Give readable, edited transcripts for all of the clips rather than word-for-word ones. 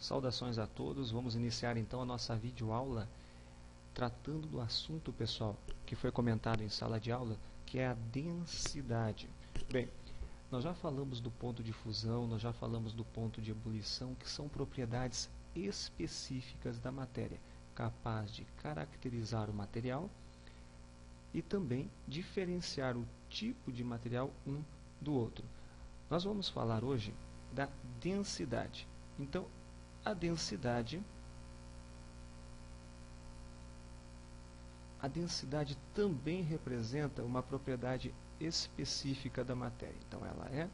Saudações a todos, vamos iniciar então a nossa videoaula tratando do assunto, pessoal, que foi comentado em sala de aula, que é a densidade. Bem, nós já falamos do ponto de fusão, nós já falamos do ponto de ebulição, que são propriedades específicas da matéria, capaz de caracterizar o material e também diferenciar o tipo de material um do outro. Nós vamos falar hoje da densidade. Então, a densidade também representa uma propriedade específica da matéria. Então, ela é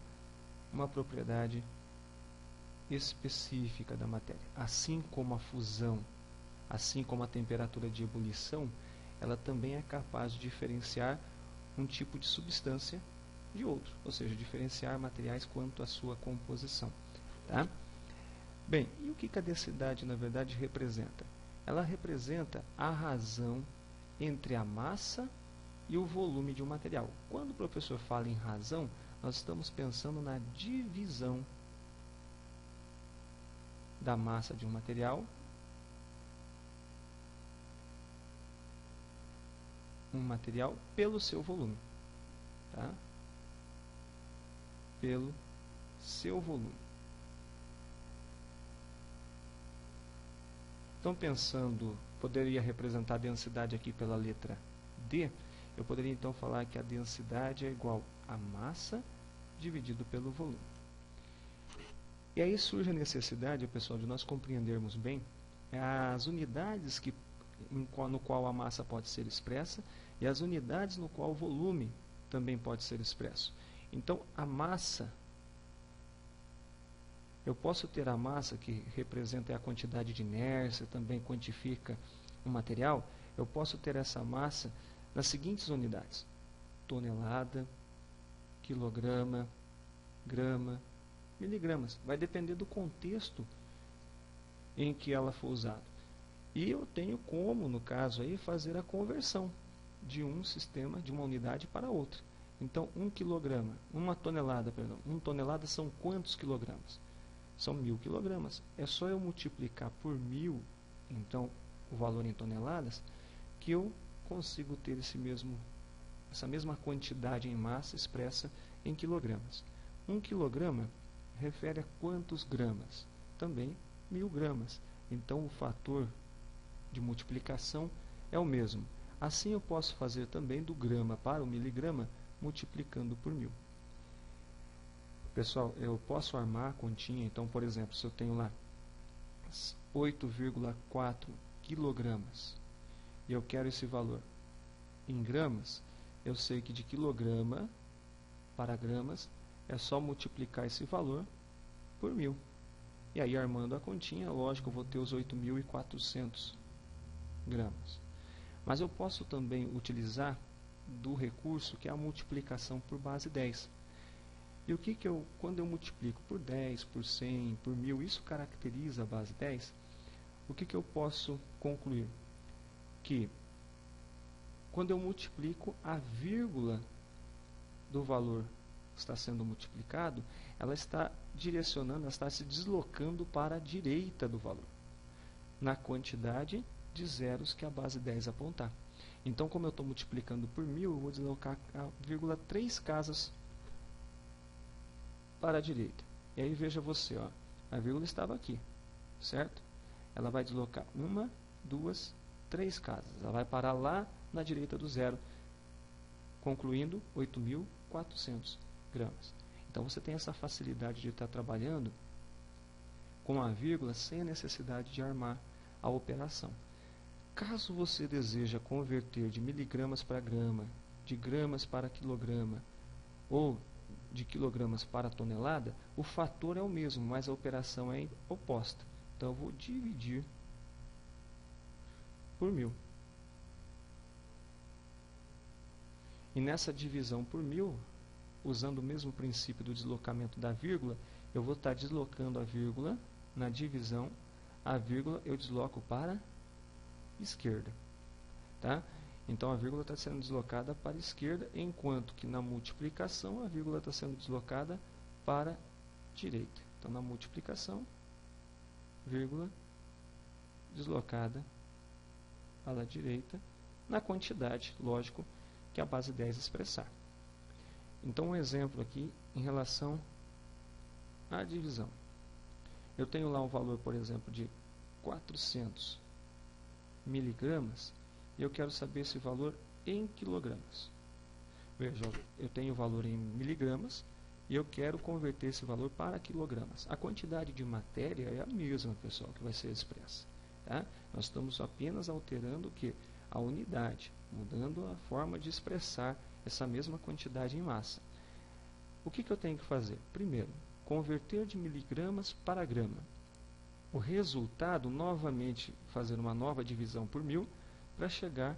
uma propriedade específica da matéria. Assim como a fusão, assim como a temperatura de ebulição, ela também é capaz de diferenciar um tipo de substância de outro, ou seja, diferenciar materiais quanto à sua composição. Tá? Bem, e o que a densidade, na verdade, representa? Ela representa a razão entre a massa e o volume de um material. Quando o professor fala em razão, nós estamos pensando na divisão da massa de um material pelo seu volume. Tá? Pelo seu volume. Então, pensando, poderia representar a densidade aqui pela letra D, eu poderia então falar que a densidade é igual a massa dividido pelo volume. E aí surge a necessidade, pessoal, de nós compreendermos bem as unidades no qual a massa pode ser expressa e as unidades no qual o volume também pode ser expresso. Então, a massa, eu posso ter a massa, que representa a quantidade de inércia, também quantifica o material. Eu posso ter essa massa nas seguintes unidades: tonelada, quilograma, grama, miligramas. Vai depender do contexto em que ela for usada. E eu tenho como, no caso aí, fazer a conversão de um sistema, de uma unidade para outra. Então, 1 tonelada são quantos quilogramas? São 1000 quilogramas. É só eu multiplicar por 1000, então, o valor em toneladas, que eu consigo ter essa mesma quantidade em massa expressa em quilogramas. 1 quilograma refere a quantos gramas? Também 1000 gramas. Então, o fator de multiplicação é o mesmo. Assim, eu posso fazer também do grama para o miligrama, multiplicando por 1000. Pessoal, eu posso armar a continha. Então, por exemplo, se eu tenho lá 8,4 quilogramas e eu quero esse valor em gramas, eu sei que de quilograma para gramas é só multiplicar esse valor por 1000. E aí, armando a continha, lógico, eu vou ter os 8.400 gramas. Mas eu posso também utilizar do recurso que é a multiplicação por base 10. E quando eu multiplico por 10, por 100, por 1000, isso caracteriza a base 10, o que eu posso concluir? Que quando eu multiplico a vírgula do valor que está sendo multiplicado, ela está direcionando, ela está se deslocando para a direita do valor, na quantidade de zeros que a base 10 apontar. Então, como eu estou multiplicando por 1000, eu vou deslocar a vírgula 3 casas para a direita. E aí veja você, ó, a vírgula estava aqui, certo? Ela vai deslocar 1, 2, 3 casas. Ela vai parar lá na direita do zero, concluindo 8.400 gramas. Então, você tem essa facilidade de estar trabalhando com a vírgula sem a necessidade de armar a operação. Caso você deseja converter de miligramas para grama, de gramas para quilograma ou de quilogramas para tonelada, o fator é o mesmo, mas a operação é oposta. Então, eu vou dividir por 1000. E nessa divisão por 1000, usando o mesmo princípio do deslocamento da vírgula, eu vou estar deslocando a vírgula na divisão, a vírgula eu desloco para a esquerda. Tá? Então, a vírgula está sendo deslocada para a esquerda, enquanto que na multiplicação a vírgula está sendo deslocada para a direita. Então, na multiplicação, vírgula, deslocada à direita, na quantidade, lógico, que a base 10 expressar. Então, um exemplo aqui em relação à divisão. Eu tenho lá um valor, por exemplo, de 400 miligramas, e eu quero saber esse valor em quilogramas. Veja, eu tenho o valor em miligramas, e eu quero converter esse valor para quilogramas. A quantidade de matéria é a mesma, pessoal, que vai ser expressa. Tá? Nós estamos apenas alterando o que? A unidade, mudando a forma de expressar essa mesma quantidade em massa. O que eu tenho que fazer? Primeiro, converter de miligramas para grama. O resultado, novamente, fazer uma nova divisão por 1000 para chegar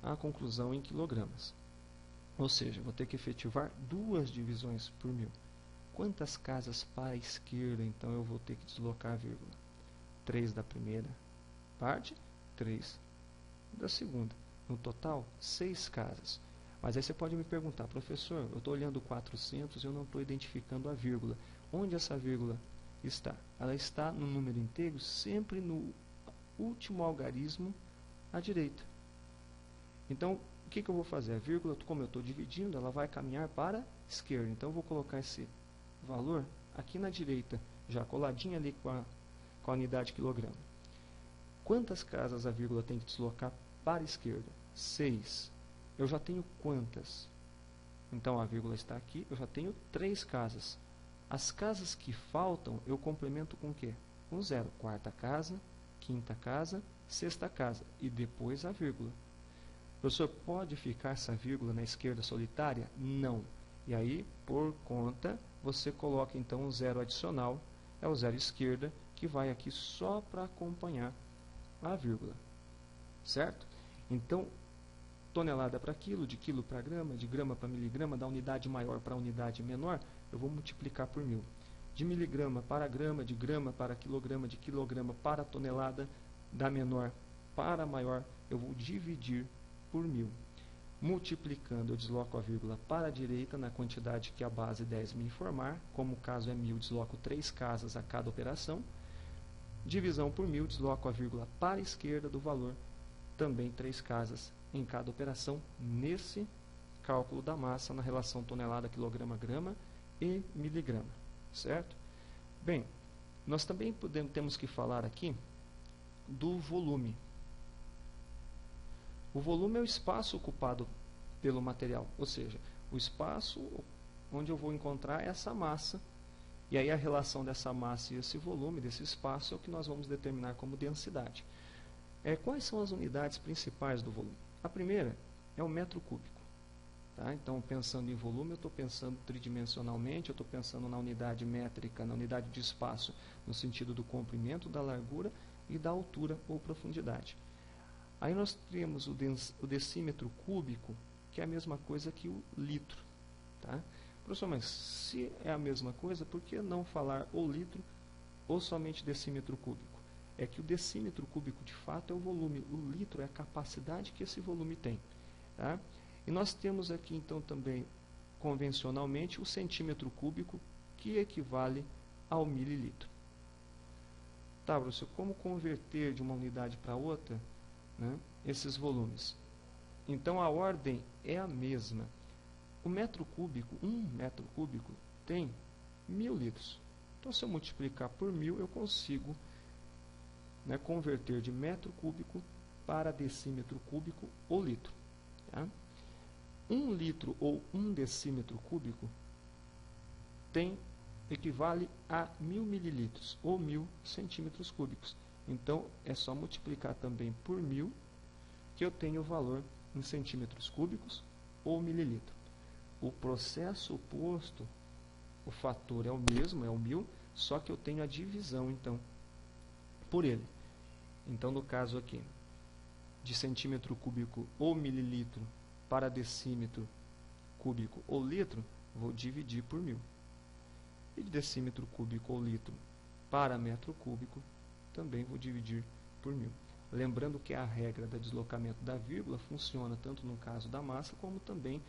à conclusão em quilogramas. Ou seja, vou ter que efetivar 2 divisões por 1000. Quantas casas para a esquerda, então, eu vou ter que deslocar a vírgula? 3 da primeira parte, 3 da segunda. No total, 6 casas. Mas aí você pode me perguntar, professor, eu estou olhando 400 e eu não estou identificando a vírgula. Onde essa vírgula está? Ela está no número inteiro, sempre no último algarismo à direita. Então, o que eu vou fazer? A vírgula, como eu estou dividindo, ela vai caminhar para a esquerda. Então, eu vou colocar esse valor aqui na direita, já coladinho ali com a unidade quilograma. Quantas casas a vírgula tem que deslocar para a esquerda? 6. Eu já tenho quantas? Então, a vírgula está aqui, eu já tenho 3 casas. As casas que faltam, eu complemento com o quê? Com 0. Quarta casa, quinta casa, sexta casa. E depois a vírgula. Professor, pode ficar essa vírgula na esquerda solitária? Não. E aí, por conta, você coloca então um 0 adicional, é o 0 esquerda, que vai aqui só para acompanhar a vírgula. Certo? Então, tonelada para quilo, de quilo para grama, de grama para miligrama, da unidade maior para a unidade menor, eu vou multiplicar por 1000. De miligrama para grama, de grama para quilograma, de quilograma para tonelada, da menor para a maior, eu vou dividir por 1000. Multiplicando, eu desloco a vírgula para a direita na quantidade que a base 10 me informar. Como o caso é 1000, desloco 3 casas a cada operação. Divisão por 1000, desloco a vírgula para a esquerda do valor, também 3 casas em cada operação, nesse cálculo da massa na relação tonelada, quilograma, grama e miligrama. Certo? Bem, nós também temos que falar aqui do volume. O volume é o espaço ocupado pelo material, ou seja, o espaço onde eu vou encontrar essa massa, e aí a relação dessa massa e esse volume, desse espaço, é o que nós vamos determinar como densidade. Quais são as unidades principais do volume? A primeira é o metro cúbico. Tá? Então, pensando em volume, eu estou pensando tridimensionalmente, eu estou pensando na unidade métrica, na unidade de espaço, no sentido do comprimento, da largura e da altura ou profundidade. Aí nós temos o decímetro cúbico, que é a mesma coisa que o litro. Tá? Professor, mas se é a mesma coisa, por que não falar ou litro ou somente decímetro cúbico? É que o decímetro cúbico, de fato, é o volume. O litro é a capacidade que esse volume tem. Tá? E nós temos aqui, então, também, convencionalmente, o centímetro cúbico, que equivale ao mililitro. Tá, professor, como converter de uma unidade para outra, né, esses volumes? Então, a ordem é a mesma. O metro cúbico, 1 metro cúbico, tem 1000 litros. Então, se eu multiplicar por 1000, eu consigo, né, converter de metro cúbico para decímetro cúbico ou litro. Tá? 1 litro ou 1 decímetro cúbico equivale a 1000 mililitros ou 1000 centímetros cúbicos. Então, é só multiplicar também por 1000 que eu tenho o valor em centímetros cúbicos ou mililitro. O processo oposto, o fator é o mesmo, é o 1000, só que eu tenho a divisão, então, por ele. Então, no caso aqui, de centímetro cúbico ou mililitro para decímetro cúbico ou litro, vou dividir por 1000. E de decímetro cúbico ou litro para metro cúbico, também vou dividir por 1000. Lembrando que a regra do deslocamento da vírgula funciona tanto no caso da massa, como também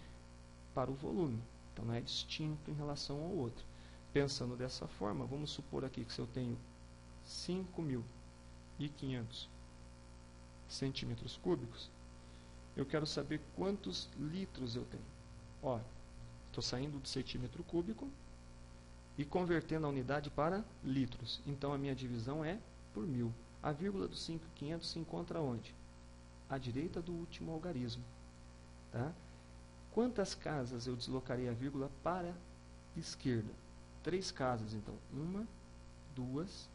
para o volume. Então, não é distinto em relação ao outro. Pensando dessa forma, vamos supor aqui que se eu tenho 5.500 centímetros cúbicos, eu quero saber quantos litros eu tenho. Ó, estou saindo do centímetro cúbico e convertendo a unidade para litros. Então, a minha divisão é por 1.000. A vírgula do 5.500 se encontra onde? À direita do último algarismo. Tá? Quantas casas eu deslocarei a vírgula para a esquerda? 3 casas, então. 1, 2,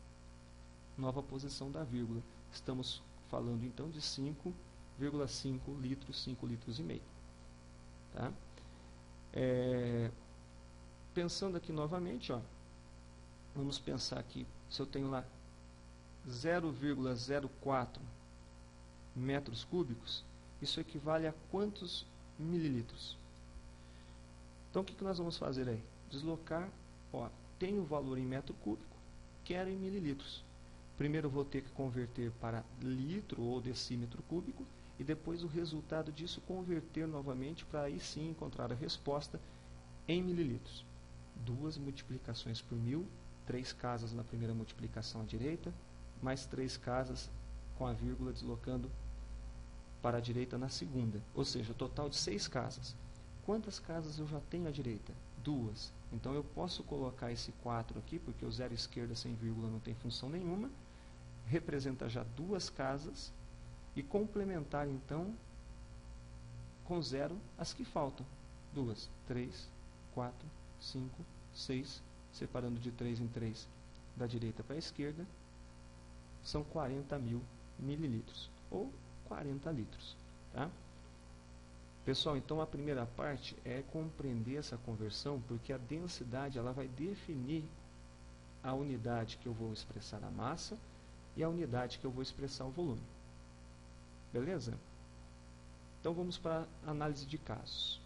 nova posição da vírgula. Estamos falando, então, de 5,5 litros, 5 litros e meio. Tá? Pensando aqui novamente, ó, vamos pensar aqui, se eu tenho lá 0,04 metros cúbicos, isso equivale a quantos mililitros? Então, o que nós vamos fazer aí? Deslocar, ó, tenho o valor em metro cúbico, quero em mililitros. Primeiro eu vou ter que converter para litro ou decímetro cúbico, e depois o resultado disso converter novamente para aí sim encontrar a resposta em mililitros. 2 multiplicações por 1.000, 3 casas na primeira multiplicação à direita, mais 3 casas com a vírgula deslocando para a direita na segunda, ou seja, total de 6 casas. Quantas casas eu já tenho à direita? 2. Então eu posso colocar esse 4 aqui, porque o zero esquerda sem vírgula não tem função nenhuma, representa já 2 casas, e complementar então com 0 as que faltam. 2, 3, 4, 5, 6, separando de 3 em 3 da direita para a esquerda, são 40.000 mililitros, ou 40 litros. Tá? Pessoal, então a primeira parte é compreender essa conversão, porque a densidade ela vai definir a unidade que eu vou expressar a massa e a unidade que eu vou expressar o volume. Beleza? Então vamos para a análise de casos.